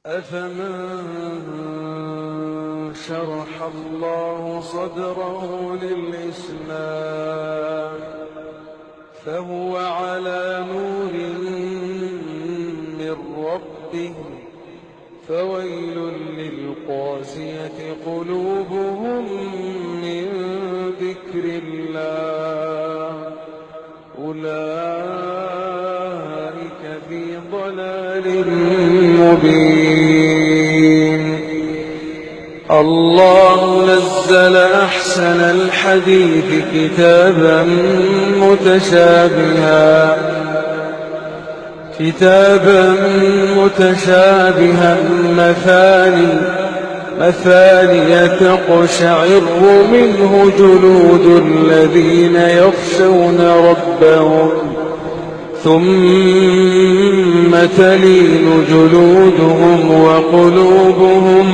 أفمن شرح الله صدره للإسلام فهو على نور من ربه فويل للقاسية قلوبهم من ذكر الله أولئك في ضلال مبين. الله نزل أحسن الحديث كتابا متشابها مثانية تقشعر منه جلود الذين يخشون ربهم ثم تلين جلودهم وقلوبهم